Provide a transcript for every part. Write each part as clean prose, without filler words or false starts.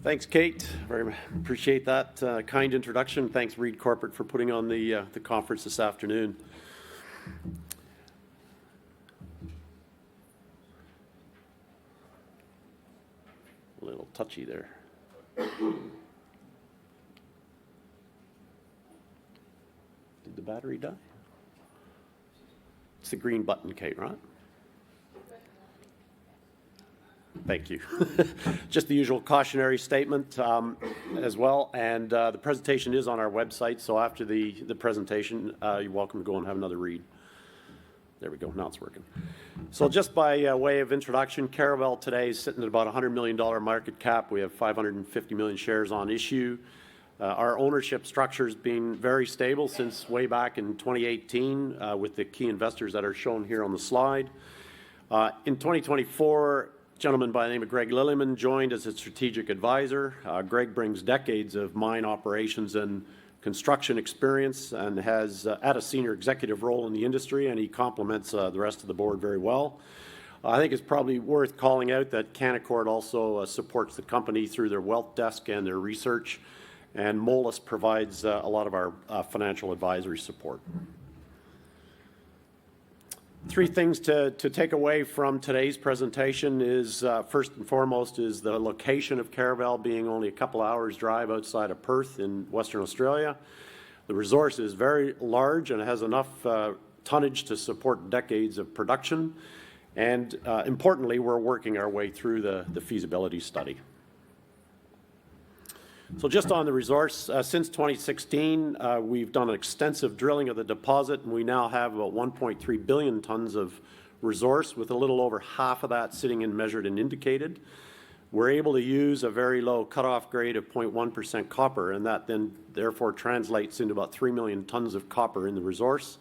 Thanks, Kate. Very appreciate that kind introduction. Thanks, Reed Corporate, for putting on the conference this afternoon. A little touchy there. Did the battery die? It's the green button, Kate, right? Thank you. Just the usual cautionary statement as well, and the presentation is on our website, so after the presentation, you're welcome to go and have another read. There we go, now it's working. So just by way of introduction, Caravel today is sitting at about $100 million market cap. We have 550 million shares on issue. Our ownership structure has been very stable since way back in 2018 with the key investors that are shown here on the slide. In 2024, a gentleman by the name of Greg Lillyman joined as a strategic advisor. Greg brings decades of mine operations and construction experience and has had a senior executive role in the industry, and he complements the rest of the board very well. I think it's probably worth calling out that Canaccord also supports the company through their wealth desk and their research, and Moelis provides a lot of our financial advisory support. Three things to take away from today's presentation is, first and foremost, is the location of Caravel being only a couple hours drive outside of Perth in Western Australia. The resource is very large and has enough tonnage to support decades of production. And importantly, we're working our way through the feasibility study. So just on the resource, since 2016, we've done extensive drilling of the deposit, and we now have about 1.3 billion tons of resource, with a little over half of that sitting in measured and indicated. We're able to use a very low cutoff grade of 0.1% copper, and that then therefore translates into about 3 million tons of copper in the resource.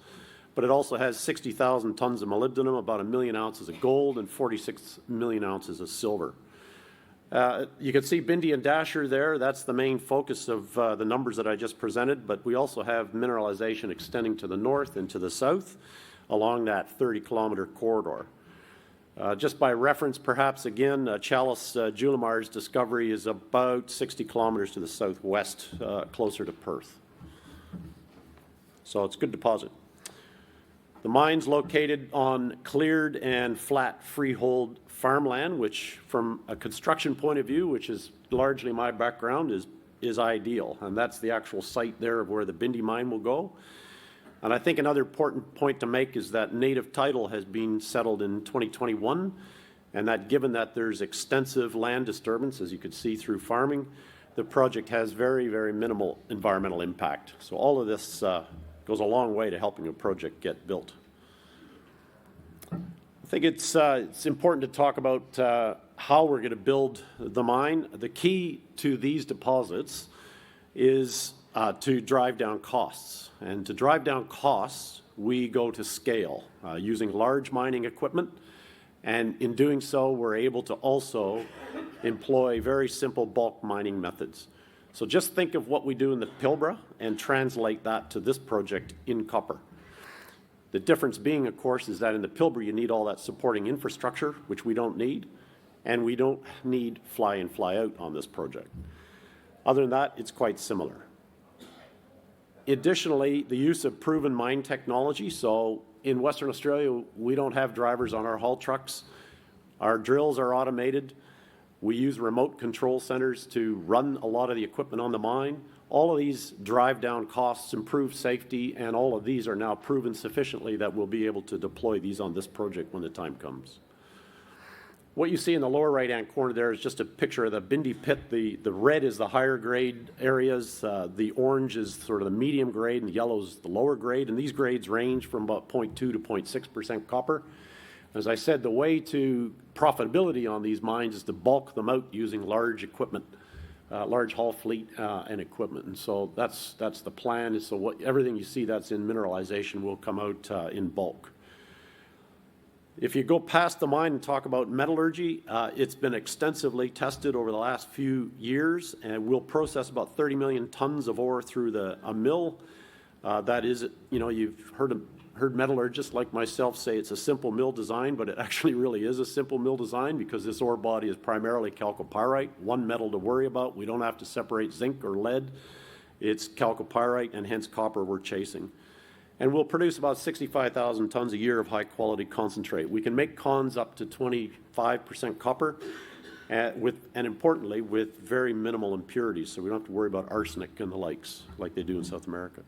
But it also has 60,000 tons of molybdenum, about 1 million ounces of gold, and 46 million ounces of silver. You can see Bindi and Dasher there. That's the main focus of the numbers that I just presented, but we also have mineralization extending to the north and to the south along that 30-kilometer corridor. Just by reference, perhaps, again, Chalice Julimar's discovery is about 60 kilometers to the southwest, closer to Perth. So it's a good deposit. The mine's located on cleared and flat freehold farmland, which from a construction point of view, which is largely my background, is ideal. And that's the actual site there of where the Bindi mine will go. And I think another important point to make is that native title has been settled in 2021, and that given that there's extensive land disturbance, as you could see through farming, the project has very, very minimal environmental impact. So all of this goes a long way to helping a project get built. I think it's important to talk about how we're going to build the mine. The key to these deposits is to drive down costs. And to drive down costs, we go to scale using large mining equipment. And in doing so, we're able to also employ very simple bulk mining methods. So just think of what we do in the Pilbara and translate that to this project in copper. The difference being, of course, is that in the Pilbara you need all that supporting infrastructure, which we don't need, and we don't need fly-in, fly-out on this project. Other than that, it's quite similar. Additionally, the use of proven mine technology. So in Western Australia, we don't have drivers on our haul trucks. Our drills are automated. We use remote control centers to run a lot of the equipment on the mine. All of these drive down costs, improve safety, and all of these are now proven sufficiently that we'll be able to deploy these on this project when the time comes. What you see in the lower right-hand corner there is just a picture of the Bindi pit. The red is the higher grade areas, the orange is sort of the medium grade, and the yellow is the lower grade, and these grades range from about 0.2 to 0.6% copper. As I said, the way to profitability on these mines is to bulk them out using large equipment, large haul fleet and equipment. And so that's the plan. Is so everything you see that's in mineralization will come out in bulk. If you go past the mine and talk about metallurgy, it's been extensively tested over the last few years, and we'll process about 30 million tons of ore through a mill. That is, you've heard heard metallurgists like myself say it's a simple mill design, but it actually really is a simple mill design because this ore body is primarily chalcopyrite, one metal to worry about. We don't have to separate zinc or lead. It's chalcopyrite, and hence copper we're chasing. And we'll produce about 65,000 tons a year of high-quality concentrate. We can make cons up to 25% copper, and importantly, with very minimal impurities, so we don't have to worry about arsenic and the likes like they do in South America.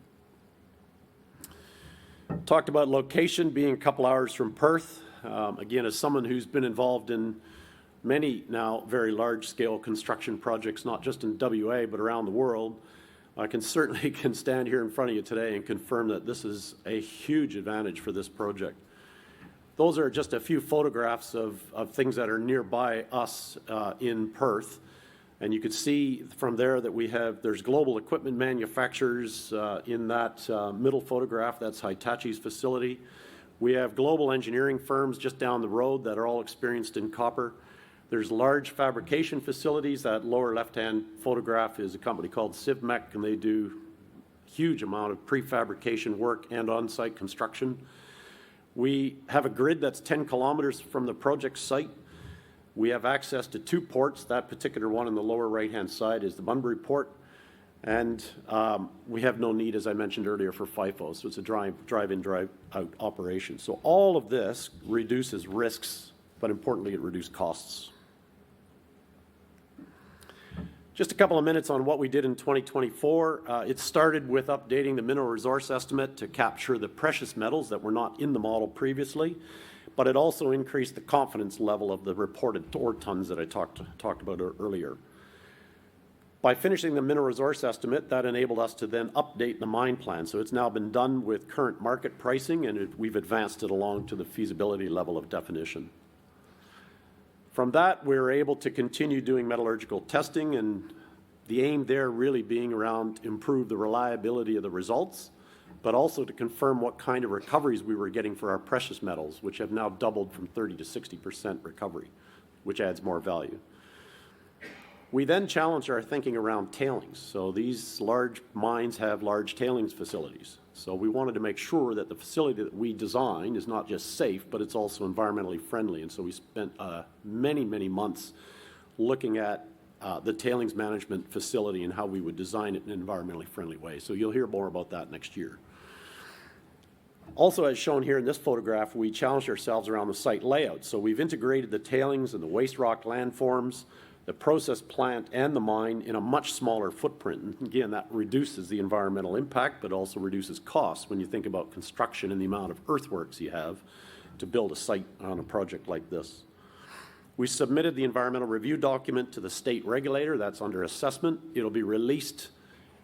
Talked about location being a couple hours from Perth. Again, as someone who's been involved in many now very large-scale construction projects, not just in WA, but around the world, I can certainly stand here in front of you today and confirm that this is a huge advantage for this project. Those are just a few photographs of things that are nearby us in Perth. And you can see from there that there's global equipment manufacturers in that middle photograph. That's Hitachi's facility. We have global engineering firms just down the road that are all experienced in copper. There's large fabrication facilities. That lower left-hand photograph is a company called CivMec, and they do a huge amount of prefabrication work and on-site construction. We have a grid that's 10 kilometers from the project site. We have access to 2 ports. That particular one on the lower right-hand side is the Bunbury port. And we have no need, as I mentioned earlier, for FIFO. So it's a drive-in, drive-out operation. So all of this reduces risks, but importantly, it reduces costs. Just a couple of minutes on what we did in 2024. It started with updating the mineral resource estimate to capture the precious metals that were not in the model previously, but it also increased the confidence level of the reported ore tons that I talked about earlier. By finishing the mineral resource estimate, that enabled us to then update the mine plan. So it's now been done with current market pricing, and we've advanced it along to the feasibility level of definition. From that, we were able to continue doing metallurgical testing, and the aim there really being around improve the reliability of the results, but also to confirm what kind of recoveries we were getting for our precious metals, which have now doubled from 30 to 60% recovery, which adds more value. We then challenged our thinking around tailings. So these large mines have large tailings facilities. So we wanted to make sure that the facility that we design is not just safe, but it's also environmentally friendly. And so we spent many, many months looking at the tailings management facility and how we would design it in an environmentally friendly way. So you'll hear more about that next year. Also, as shown here in this photograph, we challenged ourselves around the site layout. So we've integrated the tailings and the waste rock landforms, the process plant, and the mine in a much smaller footprint. And again, that reduces the environmental impact, but also reduces costs when you think about construction and the amount of earthworks you have to build a site on a project like this. We submitted the environmental review document to the state regulator. That's under assessment. It'll be released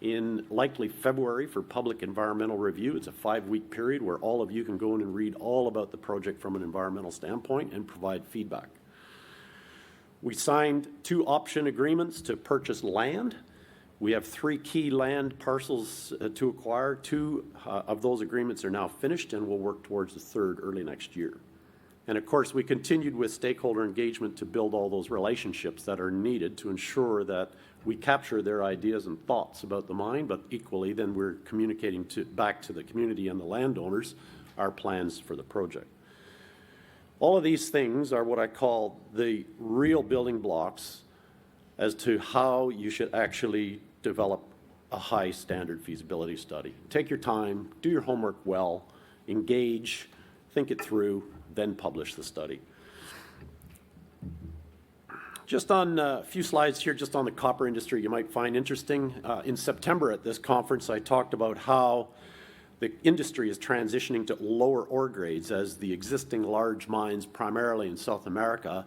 in likely February for public environmental review. It's a 5-week period where all of you can go in and read all about the project from an environmental standpoint and provide feedback. We signed 2 option agreements to purchase land. We have 3 key land parcels to acquire. 2 of those agreements are now finished, and we'll work towards the 3rd early next year. And of course, we continued with stakeholder engagement to build all those relationships that are needed to ensure that we capture their ideas and thoughts about the mine, but equally then we're communicating back to the community and the landowners our plans for the project. All of these things are what I call the real building blocks as to how you should actually develop a high standard feasibility study. Take your time, do your homework well, engage, think it through, then publish the study. Just on a few slides here, just on the copper industry you might find interesting. In September at this conference, I talked about how the industry is transitioning to lower ore grades as the existing large mines, primarily in South America,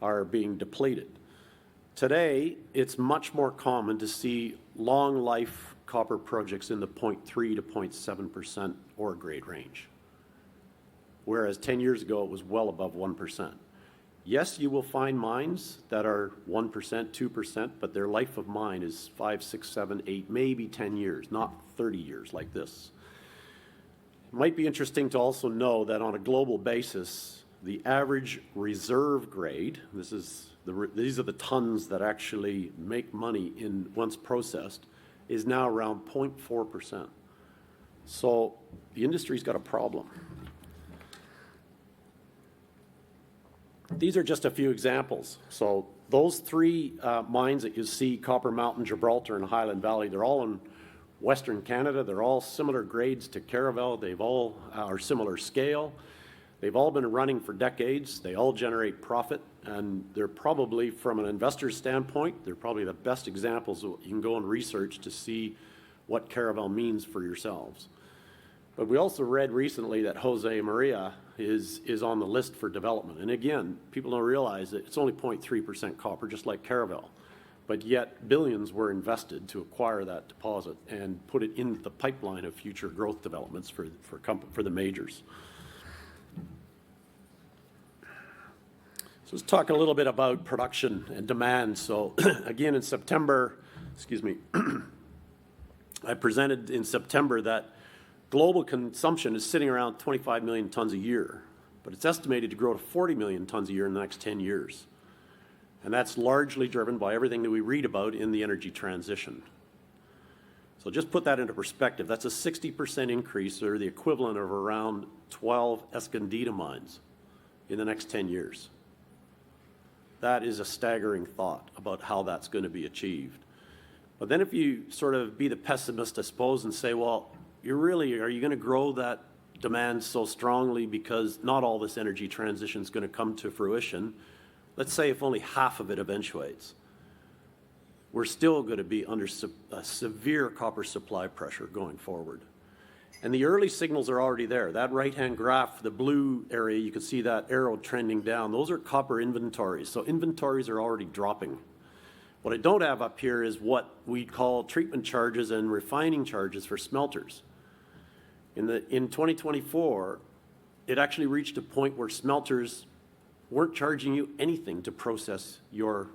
are being depleted. Today, it's much more common to see long life copper projects in the 0.3 to 0.7% ore grade range, whereas 10 years ago it was well above 1%. Yes, you will find mines that are 1%, 2%, but their life of mine is 5, 6, 7, 8, maybe 10 years, not 30 years like this. It might be interesting to also know that on a global basis, the average reserve grade, these are the tons that actually make money once processed, is now around 0.4%. So the industry's got a problem. These are just a few examples. So those three mines that you see, Copper Mountain, Gibraltar, and Highland Valley, they're all in Western Canada. They're all similar grades to Caravel. They've all are similar scale. They've all been running for decades. They all generate profit, and they're probably, from an investor's standpoint, they're probably the best examples you can go and research to see what Caravel means for yourselves. But we also read recently that Jose Maria is on the list for development. And again, people don't realize that it's only 0.3% copper, just like Caravel. But yet billions were invested to acquire that deposit and put it in the pipeline of future growth developments for the majors. So let's talk a little bit about production and demand. So again, in September, I presented in September that global consumption is sitting around 25 million tons a year, but it's estimated to grow to 40 million tons a year in the next 10 years. And that's largely driven by everything that we read about in the energy transition. So just put that into perspective. That's a 60% increase, or the equivalent of around 12 Escondida mines in the next 10 years. That is a staggering thought about how that's going to be achieved. But then if you sort of be the pessimist, I suppose, and say, well, are you going to grow that demand so strongly because not all this energy transition is going to come to fruition? Let's say if only half of it eventuates. We're still going to be under a severe copper supply pressure going forward. And the early signals are already there. That right-hand graph, the blue area, you can see that arrow trending down. Those are copper inventories. So inventories are already dropping. What I don't have up here is what we call treatment charges and refining charges for smelters. In 2024, it actually reached a point where smelters weren't charging you anything to process your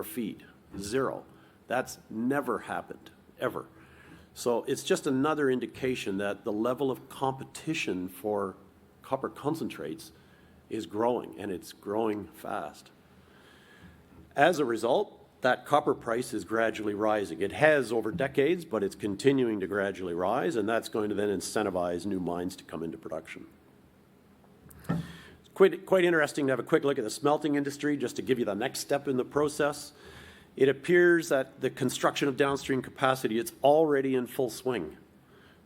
feed. Zero. That's never happened, ever. So it's just another indication that the level of competition for copper concentrates is growing, and it's growing fast. As a result, that copper price is gradually rising. It has over decades, but it's continuing to gradually rise, and that's going to then incentivize new mines to come into production. It's quite interesting to have a quick look at the smelting industry, just to give you the next step in the process. It appears that the construction of downstream capacity, it's already in full swing.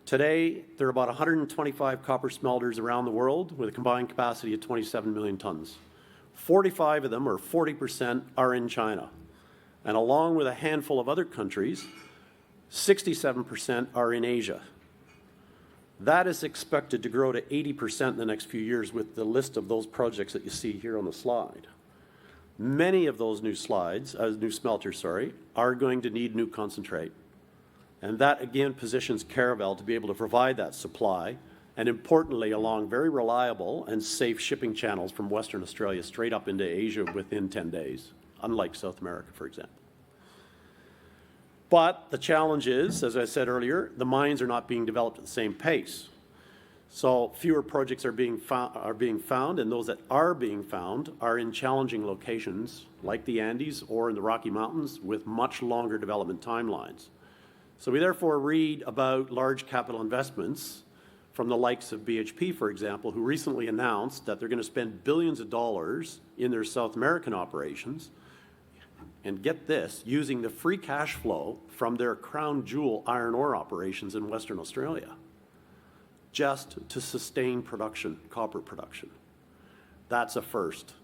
Today, there are about 125 copper smelters around the world with a combined capacity of 27 million tons. 45 of them, or 40%, are in China. And along with a handful of other countries, 67% are in Asia. That is expected to grow to 80% in the next few years with the list of those projects that you see here on the slide. Many of those new smelters, are going to need new concentrate. And that, again, positions Caravel to be able to provide that supply, and importantly, along very reliable and safe shipping channels from Western Australia straight up into Asia within 10 days, unlike South America, for example. But the challenge is, as I said earlier, the mines are not being developed at the same pace. So fewer projects are being found, and those that are being found are in challenging locations like the Andes or in the Rocky Mountains with much longer development timelines. So we therefore read about large capital investments from the likes of BHP, for example, who recently announced that they're going to spend billions of dollars in their South American operations, and get this, using the free cash flow from their crown jewel iron ore operations in Western Australia, just to sustain production, copper production. That's a first.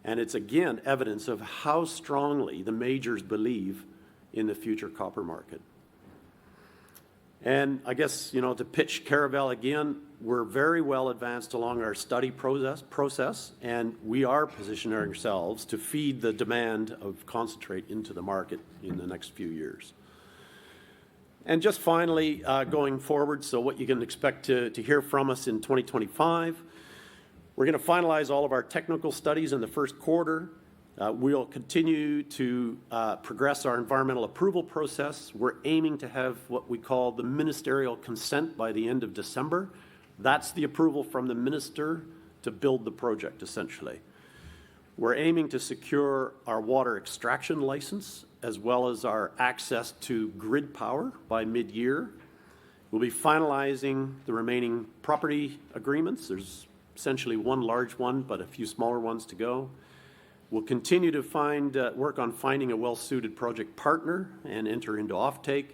And it's, again, evidence of how strongly the majors believe in the future copper market. And I guess, to pitch Caravel again, we're very well advanced along our study process, and we are positioning ourselves to feed the demand of concentrate into the market in the next few years. And just finally, going forward, so what you can expect to hear from us in 2025, we're going to finalize all of our technical studies in the first quarter. We'll continue to progress our environmental approval process. We're aiming to have what we call the ministerial consent by the end of December. That's the approval from the minister to build the project, essentially. We're aiming to secure our water extraction license as well as our access to grid power by mid-year. We'll be finalizing the remaining property agreements. There's essentially one large one, but a few smaller ones to go. We'll continue to work on finding a well-suited project partner and enter into offtake.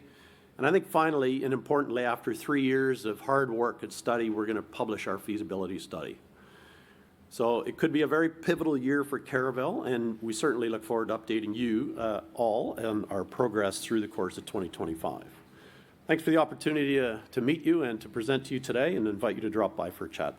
And I think finally, and importantly, after 3 years of hard work and study, we're going to publish our feasibility study. So it could be a very pivotal year for Caravel, and we certainly look forward to updating you all on our progress through the course of 2025. Thanks for the opportunity to meet you and to present to you today, and invite you to drop by for a chat.